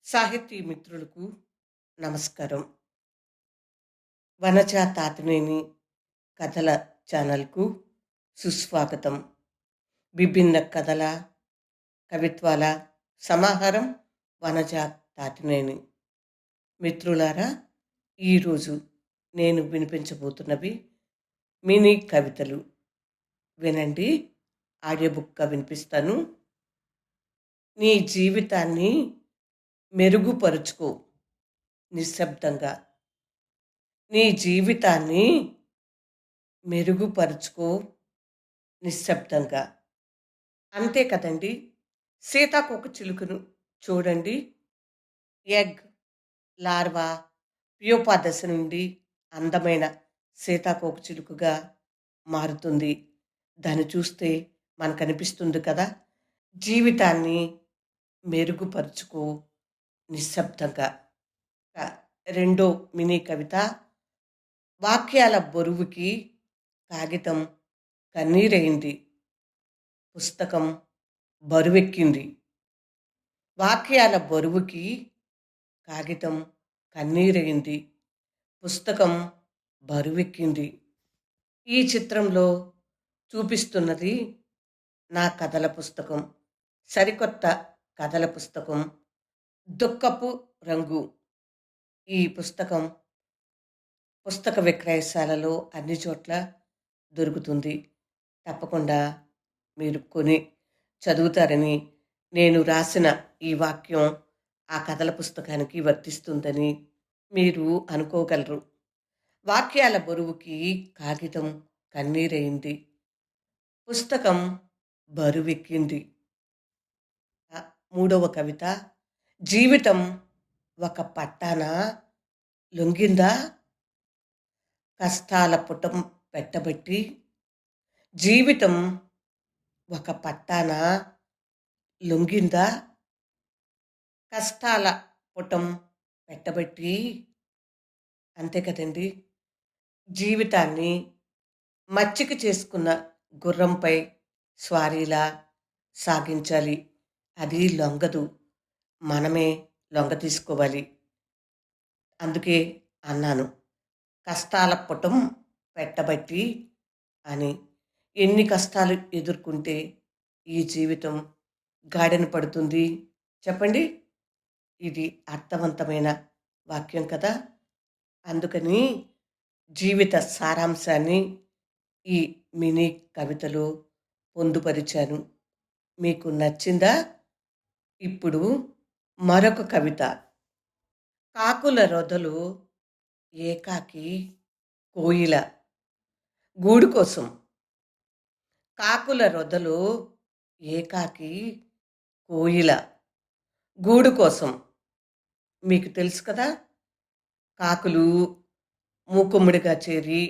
సాహితీ మిత్రులకు నమస్కారం. వనజా తాతినేని కథల ఛానల్కు సుస్వాగతం. విభిన్న కథల కవిత్వాల సమాహారం వనజా తాతినేని. మిత్రులారా, ఈరోజు నేను వినిపించబోతున్నవి మినీ కవితలు. వినండి, ఆడియో బుక్గా వినిపిస్తాను. నీ జీవితాన్ని మెరుగుపరుచుకో నిశ్శబ్దంగా. నీ జీవితాన్ని మెరుగుపరుచుకో నిశ్శబ్దంగా. అంతే కదండి. సీతాకోక చిలుకను చూడండి. ఎగ్, లార్వా, ప్యూపా దశ నుండి అందమైన సీతాకోక చిలుకగా మారుతుంది. దాన్ని చూస్తే మనకు అనిపిస్తుంది కదా, జీవితాన్ని మెరుగుపరుచుకో నిశ్శబ్దంగా. రెండో మినీ కవిత. వాక్యాల బరువుకి కాగితం కన్నీరైంది, పుస్తకం బరువెక్కింది. వాక్యాల బరువుకి కాగితం కన్నీరైంది, పుస్తకం బరువెక్కింది. ఈ చిత్రంలో చూపిస్తున్నది నా కథల పుస్తకం, సరికొత్త కథల పుస్తకం దుఃఖపు రంగు. ఈ పుస్తకం పుస్తక విక్రయశాలలో అన్ని చోట్ల దొరుకుతుంది. తప్పకుండా మీరు కొని చదువుతారని, నేను రాసిన ఈ వాక్యం ఆ కథల పుస్తకానికి వర్తిస్తుందని మీరు అనుకోగలరు. వాక్యాల బరువుకి కాగితం కన్నీరైంది, పుస్తకం బరువెక్కింది. మూడవ కవిత. జీవితం ఒక పట్టాన లొంగిందా, కష్టాల పుటం పెట్టబట్టి. జీవితం ఒక పట్టాన లొంగిందా, కష్టాల పుటం పెట్టబట్టి. అంతే కదండి. జీవితాన్ని మచ్చిక చేసుకున్న గుర్రంపై స్వారీలా సాగించాలి. అది లొంగదు, మనమే లొంగ తీసుకోవాలి. అందుకే అన్నాను కష్టాల పుటం పెట్టబట్టి అని. ఎన్ని కష్టాలు ఎదుర్కొంటే ఈ జీవితం గాడిన పడుతుంది చెప్పండి. ఇది అర్థవంతమైన వాక్యం కదా. అందుకని జీవిత సారాంశాన్ని ఈ మినీ కవితలో పొందుపరిచాను. మీకు నచ్చిందా? ఇప్పుడు మరొక కవిత. కాకుల రొదలు ఏకాకి కోయిల గూడు కోసం. కాకుల రొదలు ఏకాకి కోయిల గూడు కోసం. మీకు తెలుసు కదా, కాకులు మూకుమ్మడిగా చేరి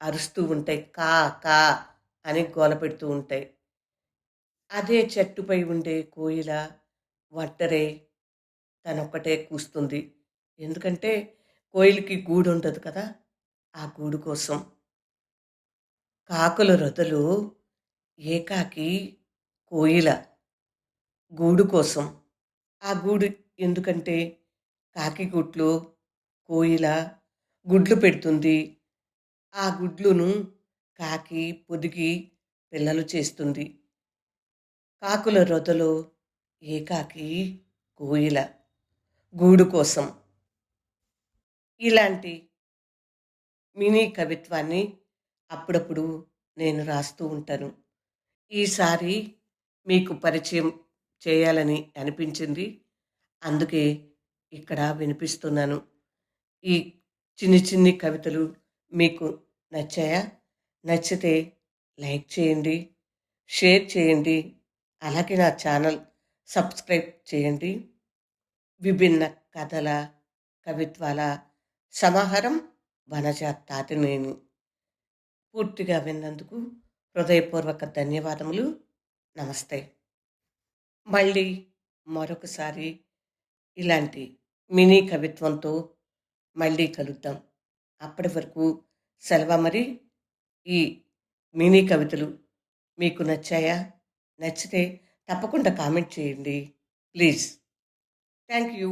అరుస్తూ ఉంటాయి, కా కా అని గోల పెడుతూ ఉంటాయి. అదే చెట్టుపై ఉండే కోయిల ఒంటరే తనొక్కటే కూస్తుంది. ఎందుకంటే కోయిలకి గూడు ఉంటుంది కదా, ఆ గూడు కోసం. కాకుల రొదలు ఏకాకి కోయిల గూడు కోసం. ఆ గూడు ఎందుకంటే కాకి గుట్లో కోయిల గుడ్లు పెడుతుంది. ఆ గుడ్లును కాకి పొదిగి పిల్లలు చేస్తుంది. కాకుల రొదలు ఏకాకి కోయిల గూడు కోసం. ఇలాంటి మినీ కవిత్వాన్ని అప్పుడప్పుడు నేను రాస్తూ ఉంటాను. ఈసారి మీకు పరిచయం చేయాలని అనిపించింది, అందుకే ఇక్కడ వినిపిస్తున్నాను. ఈ చిన్ని చిన్ని కవితలు మీకు నచ్చాయా? నచ్చితే లైక్ చేయండి, షేర్ చేయండి, అలాగే నా ఛానల్ సబ్స్క్రైబ్ చేయండి. విభిన్న కథల కవిత్వాల సమాహారం వనజా తాతినేని. పూర్తిగా విన్నందుకు హృదయపూర్వక ధన్యవాదములు. నమస్తే. మళ్ళీ మరొకసారి ఇలాంటి మినీ కవిత్వంతో మళ్ళీ కలుద్దాం. అప్పటి వరకు సెలవు. మరి ఈ మినీ కవితలు మీకు నచ్చాయా? నచ్చితే తప్పకుండా కామెంట్ చేయండి ప్లీజ్. Thank you.